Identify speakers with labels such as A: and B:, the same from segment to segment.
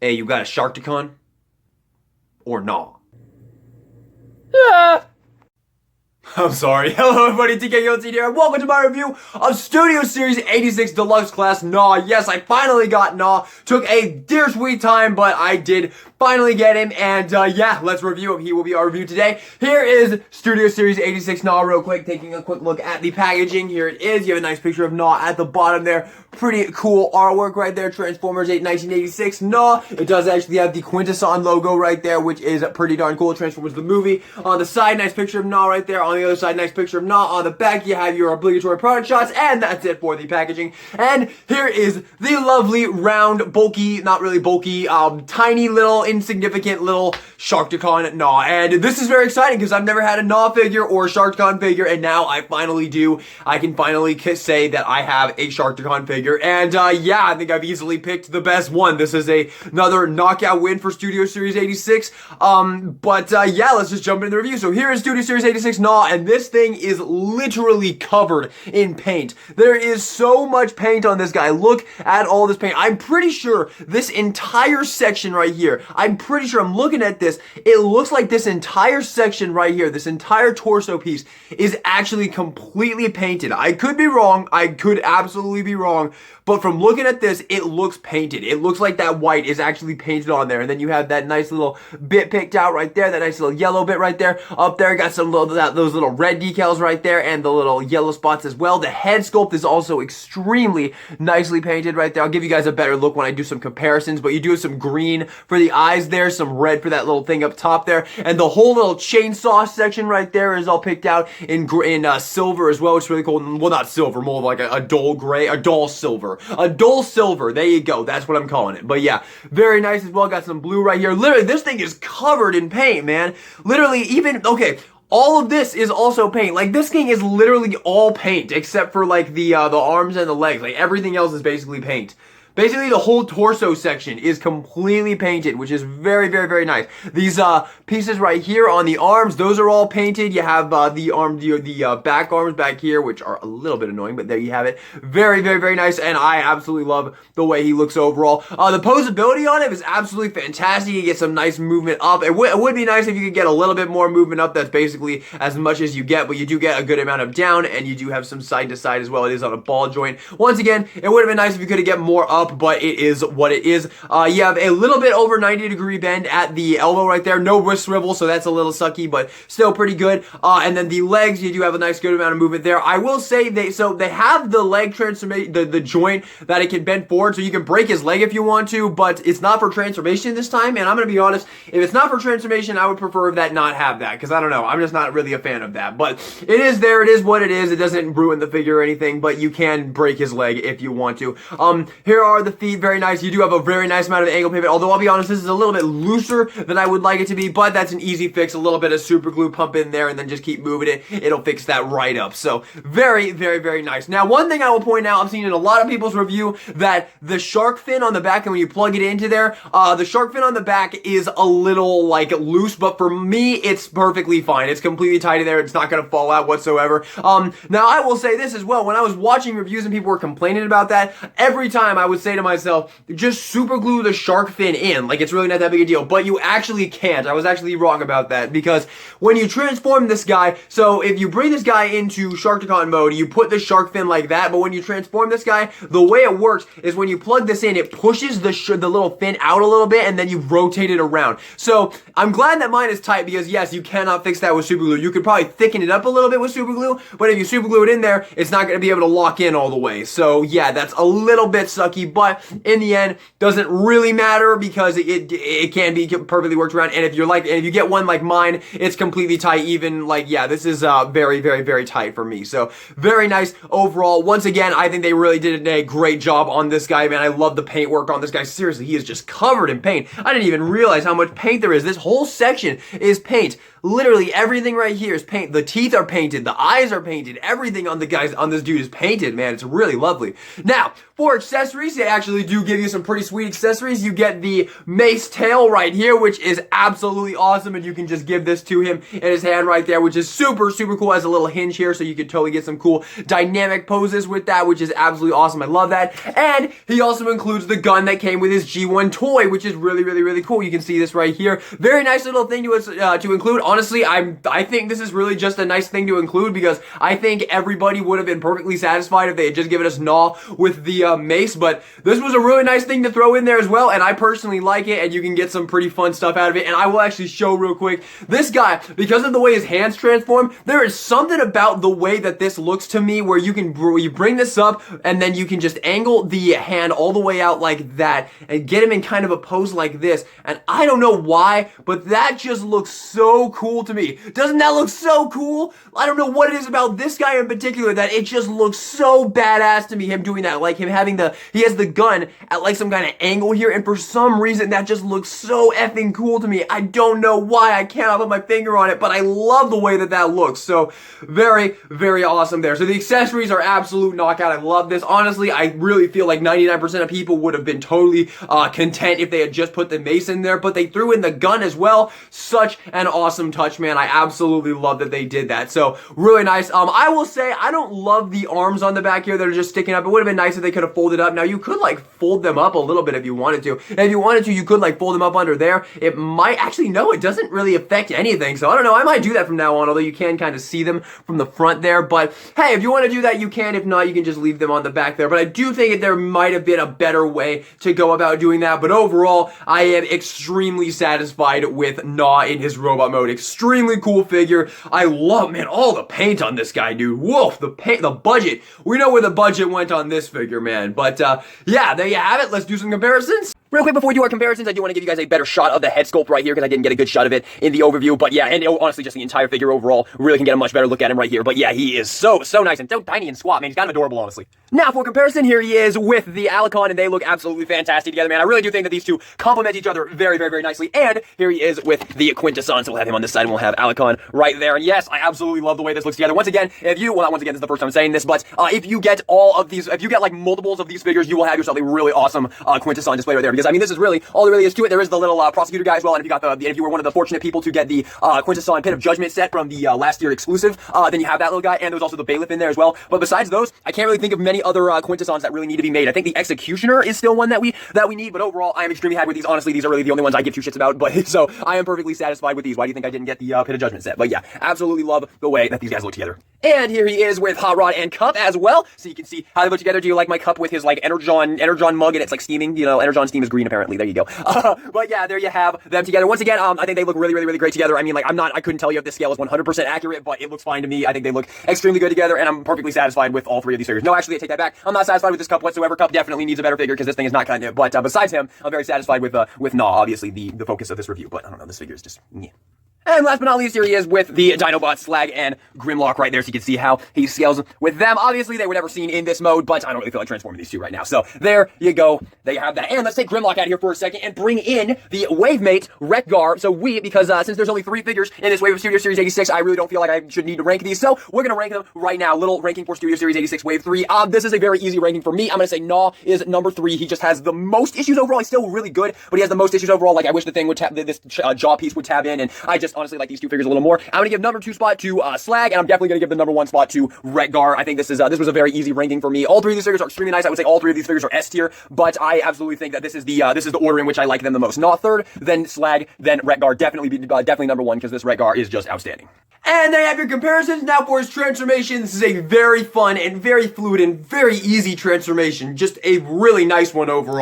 A: Hey, you got a Sharkticon? Or Gnaw? I'm sorry. Hello everybody, TKOT here, and welcome to my review of Studio Series 86 Deluxe Class Gnaw. Yes, I finally got Gnaw. Took a dear sweet time, but I did finally get him, and yeah, let's review him. He will be our review today. Here is Studio Series 86 Gnaw real quick, taking a quick look at the packaging. Here it is. You have a nice picture of Gnaw at the bottom there. Pretty cool artwork right there. Transformers 8 1986 Gnaw. It does actually have the Quintesson logo right there, which is pretty darn cool. Transformers the movie. On the side, nice picture of Gnaw right there. On the other side, nice picture of Gnaw. On the back, you have your obligatory product shots, and that's it for the packaging. And here is the lovely, round, bulky, not really bulky, tiny little, insignificant little Sharkticon Gnaw. And this is very exciting because I've never had a Gnaw figure or a Sharkticon figure, and now I finally do. I can finally say that I have a Sharkticon figure. And yeah, I think I've easily picked the best one. This is another knockout win for Studio Series 86. Yeah, let's just jump into the review. So here is Studio Series 86 Gnaw, and this thing is literally covered in paint. There is so much paint on this guy. Look at all this paint. I'm pretty sure this entire section right here, I'm pretty sure, I'm looking at this, it looks like this entire section right here, this entire torso piece is actually completely painted. I could be wrong. I could absolutely be wrong. But from looking at this, it looks painted. It looks like that white is actually painted on there. And then you have that nice little bit picked out right there, that nice little yellow bit right there. Up there, got some little, those little red decals right there, and the little yellow spots as well. The head sculpt is also extremely nicely painted right there. I'll give you guys a better look when I do some comparisons, but you do have some green for the eyes there, some red for that little thing up top there, and the whole little chainsaw section right there is all picked out in silver as well, which is really cool. Well, not silver, more like a dull gray, a dull silver. A dull silver, there you go, that's what I'm calling it. But yeah, very nice as well. Got some blue right here. Literally, this thing is covered in paint, man. Literally, even, okay, all of this is also paint. Like, this thing is literally all paint, except for like the arms and the legs. Like, everything else is basically paint. Basically, the whole torso section is completely painted, which is very, very, very nice. These pieces right here on the arms, those are all painted. You have the back arms back here, which are a little bit annoying, but there you have it. Very, very, very nice, and I absolutely love the way he looks overall. The posability on it is absolutely fantastic. You get some nice movement up. It would be nice if you could get a little bit more movement up. That's basically as much as you get, but you do get a good amount of down, and you do have some side to side as well. It is on a ball joint. Once again, it would have been nice if you could get more up, but it is what it is. You have a little bit over 90-degree bend at the elbow right there. No wrist swivel, so that's a little sucky, but still pretty good. And then the legs, you do have a nice good amount of movement there. I will say they have the leg transformation, the joint that it can bend forward, so you can break his leg if you want to, but it's not for transformation this time. And I'm gonna be honest, if it's not for transformation, I would prefer that not have that, because I don't know, I'm just not really a fan of that. But it is there, it is what it is. It doesn't ruin the figure or anything, but you can break his leg if you want to. Here are the feet. Very nice. You do have a very nice amount of angle pivot, although I'll be honest, this is a little bit looser than I would like it to be, but that's an easy fix. A little bit of super glue pump in there and then just keep moving it. It'll fix that right up. So very, very, very nice. Now, one thing I will point out, I've seen in a lot of people's review that the shark fin on the back, and when you plug it into there, the shark fin on the back is a little like loose, but for me, it's perfectly fine. It's completely tight in there. It's not going to fall out whatsoever. Now I will say this as well. When I was watching reviews and people were complaining about that, every time I would say to myself, just super glue the shark fin in. Like, it's really not that big a deal, but you actually can't. I was actually wrong about that, because when you transform this guy, so if you bring this guy into Sharkticon mode, you put the shark fin like that, but when you transform this guy, the way it works is when you plug this in, it pushes the little fin out a little bit, and then you rotate it around. So I'm glad that mine is tight, because yes, you cannot fix that with super glue. You could probably thicken it up a little bit with super glue, but if you super glue it in there, it's not going to be able to lock in all the way. So yeah, that's a little bit sucky, but in the end, doesn't really matter, because it can be perfectly worked around. And if you get one like mine, it's completely tight. Even like, yeah, this is very, very, very tight for me. So very nice overall. Once again, I think they really did a great job on this guy, man. I love the paint work on this guy. Seriously, he is just covered in paint. I didn't even realize how much paint there is. This whole section is paint. Literally everything right here is paint. The teeth are painted. The eyes are painted. Everything on this dude is painted, man. It's really lovely. Now, for accessories, they actually do give you some pretty sweet accessories. You get the mace tail right here, which is absolutely awesome, and you can just give this to him in his hand right there, which is super, super cool. It has a little hinge here, so you can totally get some cool dynamic poses with that, which is absolutely awesome. I love that. And he also includes the gun that came with his G1 toy, which is really, really, really cool. You can see this right here. Very nice little thing to include. Honestly, I think this is really just a nice thing to include, because I think everybody would have been perfectly satisfied if they had just given us Gnaw with the mace, but this was a really nice thing to throw in there as well, and I personally like it, and you can get some pretty fun stuff out of it. And I will actually show real quick, this guy, because of the way his hands transform, there is something about the way that this looks to me where you bring this up, and then you can just angle the hand all the way out like that, and get him in kind of a pose like this, and I don't know why, but that just looks so cool to me. Doesn't that look so cool? I don't know what it is about this guy in particular that it just looks so badass to me, him doing that, like him having he has the gun at like some kind of angle here, and for some reason that just looks so effing cool to me. I don't know why, I cannot put my finger on it, but I love the way that that looks. So very, very awesome there. So the accessories are absolute knockout. I love this. Honestly, I really feel like 99% of people would have been totally content if they had just put the mace in there, but they threw in the gun as well. Such an awesome touch, man. I absolutely love that they did that. So really nice. I will say I don't love the arms on the back here that are just sticking up. It would have been nice if they could have folded up. Now you could like fold them up a little bit if you wanted to. And if you wanted to, you could like fold them up under there. It might actually, no, it doesn't really affect anything. So I don't know. I might do that from now on, although you can kind of see them from the front there. But hey, if you want to do that, you can. If not, you can just leave them on the back there. But I do think that there might have been a better way to go about doing that. But overall, I am extremely satisfied with Gnaw in his robot mode. Extremely cool figure. I love, man, all the paint on this guy, dude. Whoa, the paint, the budget. We know where the budget went on this figure, man. But yeah, there you have it. Let's do some comparisons. Real quick before we do our comparisons, I do want to give you guys a better shot of the head sculpt right here because I didn't get a good shot of it in the overview. But yeah, and honestly, just the entire figure overall, really can get a much better look at him right here. But yeah, he is so nice and so tiny and squat, man. He's kind of adorable, honestly. Now for comparison, here he is with the Alicon, and they look absolutely fantastic together, man. I really do think that these two complement each other very, very, very nicely. And here he is with the Quintesson, so we'll have him on this side, and we'll have Alicon right there. And yes, I absolutely love the way this looks together. Once again, if you, well, not once again, this is the first time I'm saying this, but if you get all of these, if you get like multiples of these figures, you will have yourself a really awesome Quintesson display right there. Because I mean, this is really all there really is to it. There is the little prosecutor guy as well, and if you got if you were one of the fortunate people to get the Quintesson Pit of Judgment set from the last year exclusive, then you have that little guy, and there's also the bailiff in there as well. But besides those, I can't really think of many other Quintessons that really need to be made. I think the Executioner is still one that we need, but overall, I am extremely happy with these. Honestly, these are really the only ones I give two shits about. But so I am perfectly satisfied with these. Why do you think I didn't get the Pit of Judgment set? But yeah, absolutely love the way that these guys look together. And here he is with Hot Rod and Cup as well, so you can see how they look together. Do you like my cup with his like Energon mug, and it's like steaming? You know, Energon steam is green apparently. There you go. But yeah, there you have them together. Once again, I think they look really, really, really great together. I mean, like, I couldn't tell you if this scale is 100% accurate, but it looks fine to me. I think they look extremely good together, and I'm perfectly satisfied with all three of these figures. No, actually, I take that back. I'm not satisfied with this Cup whatsoever. Cup definitely needs a better figure because this thing is not cutting it. But besides him, I'm very satisfied with Gnaw, obviously the focus of this review. But I don't know, this figure is just yeah. And last but not least, here he is with the Dinobot, Slag, and Grimlock right there, so you can see how he scales with them. Obviously, they were never seen in this mode, but I don't really feel like transforming these two right now. So there you go. There you have that. And let's take Grimlock out of here for a second and bring in the Wavemate Wreck-Gar. So because since there's only 3 figures in this wave of Studio Series 86, I really don't feel like I should need to rank these. So we're going to rank them right now. Little ranking for Studio Series 86 Wave 3. This is a very easy ranking for me. I'm going to say Gnaw is number 3. He just has the most issues overall. He's still really good, but he has the most issues overall. Like, I wish the thing would this jaw piece would tab in, and I just honestly like these two figures a little more. I'm going to give number 2 spot to Slag, and I'm definitely going to give the number 1 spot to Wreck-Gar. I think this was a very easy ranking for me. All 3 of these figures are extremely nice. I would say all 3 of these figures are S tier, but I absolutely think that this is the order in which I like them the most. Gnaw 3rd, then Slag, then Wreck-Gar. Definitely number 1 because this Wreck-Gar is just outstanding. And there you have your comparisons. Now for his transformation, this is a very fun and very fluid and very easy transformation. Just a really nice one overall.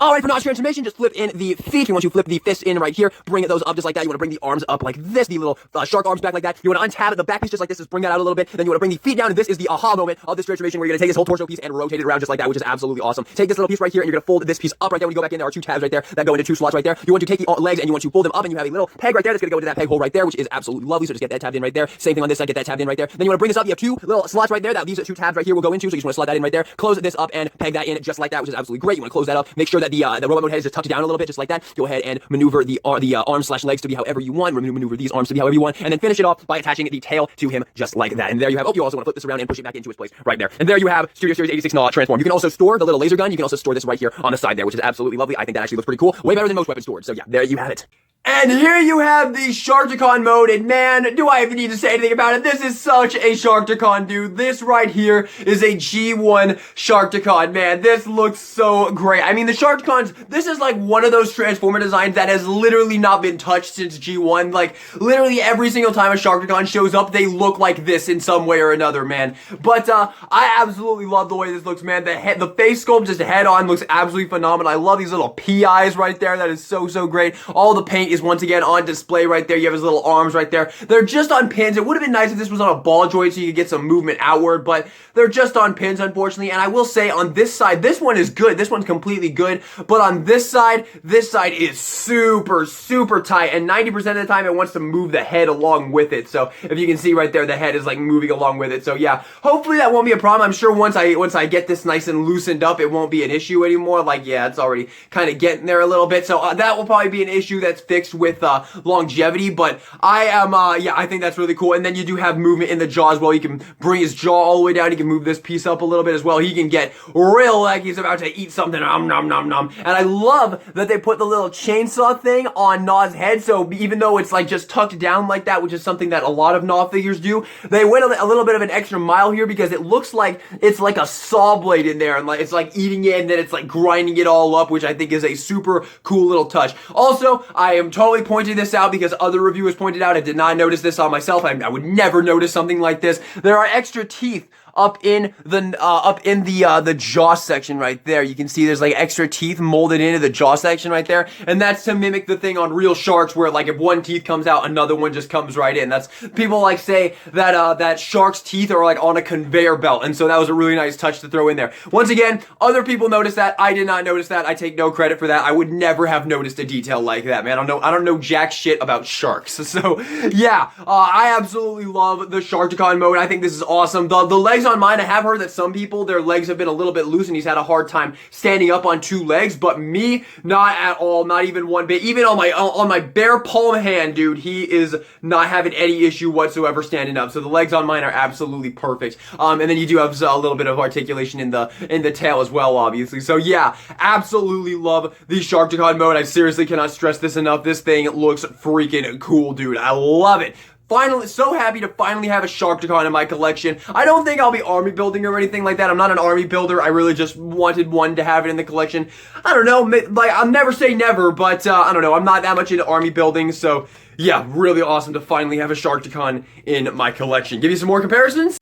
A: Alright, for Gnaw's transformation, just flip in the feet. You want to flip the fists in right here, bring those up just like that. You want to bring the arms up like this, the little shark arms back like that. You want to untap it, the back piece just like this, just bring that out a little bit. Then you want to bring the feet down, and this is the aha moment of this transformation where you're going to take this whole torso piece and rotate it around just like that, which is absolutely awesome. Take this little piece right here, and you're going to fold this piece up right there. When you go back in, there are 2 tabs right there that go into 2 slots right there. You want to take the legs and you want to fold them up, and you have a little peg right there that's going to go into that peg hole right there, which is absolutely lovely. So just get that tabbed in right there. Same thing on this side, get that tabbed in right there. Then you want to bring this up. You have 2 little slots right there that these 2 tabs right here will go into, so you just want to slide that in right there. Close this up and peg that in just like that, which is absolutely great. You want to close that up. Make sure
B: that the robot mode head is just tucked down a little bit, just like that. Go ahead and maneuver the arms/legs to be however you want. Maneuver these arms to be however you want, and then finish it off by attaching the tail to him just like that. And there you have. Oh, you also want to flip this around and push it back into its place right there. And there you have Studio Series 86 Gnaw transform. You can also store the little laser gun. You can also store this right here on the side there, which is absolutely lovely. I think that actually looks pretty cool. Way better than most weapon storage. So yeah, there you have it.
A: And here you have the Sharkticon mode, and man, do I even need to say anything about it? This is such a Sharkticon, dude. This right here is a G1 Sharkticon, man. This looks so great. I mean, the Sharkticons, this is like one of those Transformer designs that has literally not been touched since G1. Like, literally every single time a Sharkticon shows up, they look like this in some way or another, man. But, I absolutely love the way this looks, man. The face sculpt just head on looks absolutely phenomenal. I love these little PIs right there. That is so, so great. All the paint is once again on display right there. You have his little arms right there. They're just on pins. It would have been nice if this was on a ball joint so you could get some movement outward, but they're just on pins, unfortunately. And I will say on this side, this one is good. This one's completely good. But on this side is super, super tight. And 90% of the time, it wants to move the head along with it. So if you can see right there, the head is like moving along with it. So yeah, hopefully that won't be a problem. I'm sure once I get this nice and loosened up, it won't be an issue anymore. Like, yeah, it's already kind of getting there a little bit. So that will probably be an issue that's fixed with longevity, but I think that's really cool. And then you do have movement in the jaw as well. You can bring his jaw all the way down. You can move this piece up a little bit as well. He can get real like he's about to eat something. Nom nom nom nom. And I love that they put the little chainsaw thing on Gnaw's head. So even though it's like just tucked down like that, which is something that a lot of Gnaw figures do, they went a little bit of an extra mile here because it looks like it's like a saw blade in there, and like it's like eating it and then it's like grinding it all up, which I think is a super cool little touch. Also, I am totally pointing this out because other reviewers pointed out. I did not notice this on myself. I would never notice something like this. There are extra teeth up in the jaw section right there. You can see there's like extra teeth molded into the jaw section right there, and that's to mimic the thing on real sharks where like if one teeth comes out, another one just comes right in. That's, people like say that that sharks' teeth are like on a conveyor belt, and so that was a really nice touch to throw in there. Once again, other people noticed that. I did not notice that. I take no credit for that. I would never have noticed a detail like that, man. I don't know jack shit about sharks. So yeah, I absolutely love the Sharkticon mode. I think this is awesome. The legs on mine, I have heard that some people, their legs have been a little bit loose and he's had a hard time standing up on two legs, but me, not at all, not even one bit. Even on my bare palm hand, dude, he is not having any issue whatsoever standing up. So the legs on mine are absolutely perfect. And then you do have a little bit of articulation in the tail as well, obviously. So yeah, absolutely love the Sharkticon mode. I seriously cannot stress this enough. This thing looks freaking cool, dude. I love it. Finally, so happy to finally have a Sharkticon in my collection. I don't think I'll be army building or anything like that. I'm not an army builder. I really just wanted one to have it in the collection. I don't know, like, I'll never say never, but I don't know. I'm not that much into army building, so yeah, really awesome to finally have a Sharkticon in my collection. Give you some more comparisons?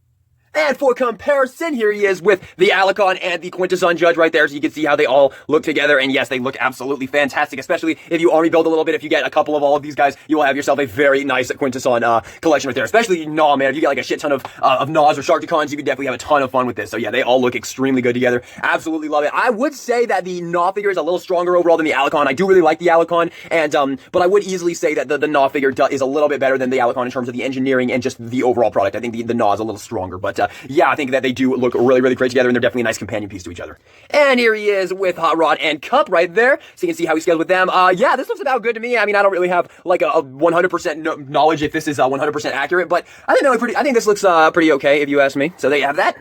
A: And for comparison, here he is with the Alicon and the Quintesson Judge right there, so you can see how they all look together, and yes, they look absolutely fantastic, especially if you army build a little bit. If you get a couple of all of these guys, you will have yourself a very nice Quintesson collection right there, especially Gnaw, man. If you get like a shit ton of Gnaws or Sharkticons, you can definitely have a ton of fun with this. So yeah, they all look extremely good together. Absolutely love it. I would say that the Gnaw figure is a little stronger overall than the Alicon. I do really like the Alicon, and but I would easily say that the Gnaw figure is a little bit better than the Alicon in terms of the engineering and just the overall product. I think the Gnaw is a little stronger, but yeah, I think that they do look really, really great together, and they're definitely a nice companion piece to each other. And here he is with Hot Rod and Cup right there, so you can see how he scales with them. Yeah, this looks about good to me. I mean, I don't really have like a 100% knowledge if this is 100% accurate, but I think this looks pretty okay if you ask me. So there you have that.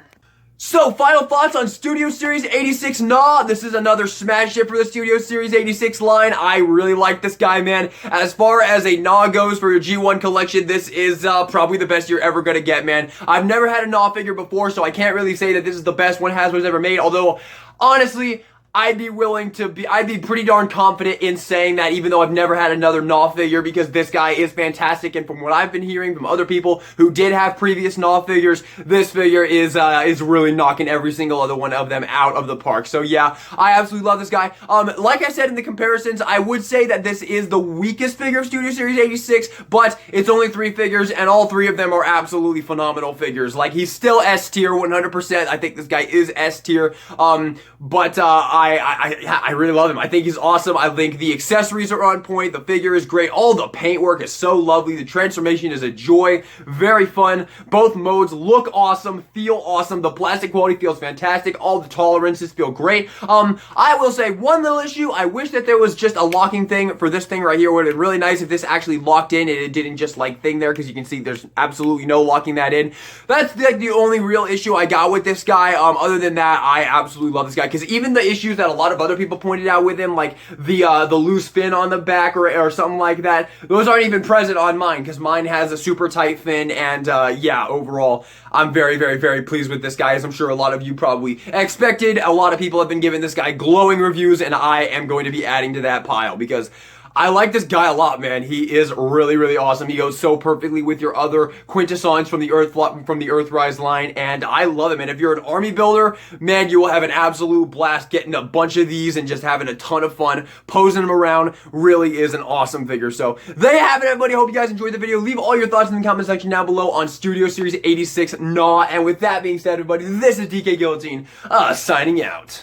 A: So, final thoughts on Studio Series 86 Gnaw. This is another smash hit for the Studio Series 86 line. I really like this guy, man. As far as a Gnaw goes for your G1 collection, this is probably the best you're ever gonna get, man. I've never had a Gnaw figure before, so I can't really say that this is the best one Hasbro's ever made, although, honestly, I'd be pretty darn confident in saying that, even though I've never had another Gnaw figure, because this guy is fantastic, and from what I've been hearing from other people who did have previous Gnaw figures, this figure is really knocking every single other one of them out of the park. So yeah, I absolutely love this guy. Like I said in the comparisons, I would say that this is the weakest figure of Studio Series 86, but it's only 3 figures, and all 3 of them are absolutely phenomenal figures. Like, he's still S tier 100%. I think this guy is S tier, but I really love him. I think he's awesome. I think the accessories are on point. The figure is great. All the paintwork is so lovely. The transformation is a joy. Very fun. Both modes look awesome, feel awesome. The plastic quality feels fantastic. All the tolerances feel great. I will say one little issue. I wish that there was just a locking thing for this thing right here. It would have been really nice if this actually locked in and it didn't just like thing there, because you can see there's absolutely no locking that in. That's like the only real issue I got with this guy. Other than that, I absolutely love this guy, because even the issues that a lot of other people pointed out with him, like the loose fin on the back or something like that, those aren't even present on mine, because mine has a super tight fin. And yeah, overall, I'm very, very, very pleased with this guy, as I'm sure a lot of you probably expected. A lot of people have been giving this guy glowing reviews, and I am going to be adding to that pile, because I like this guy a lot, man. He is really, really awesome. He goes so perfectly with your other quintessons from the Earthrise line, and I love him. And if you're an army builder, man, you will have an absolute blast getting a bunch of these and just having a ton of fun posing them around. Really is an awesome figure. So there you have it, everybody. Hope you guys enjoyed the video. Leave all your thoughts in the comment section down below on Studio Series 86 Gnaw. And with that being said, everybody, this is DK Guillotine, signing out.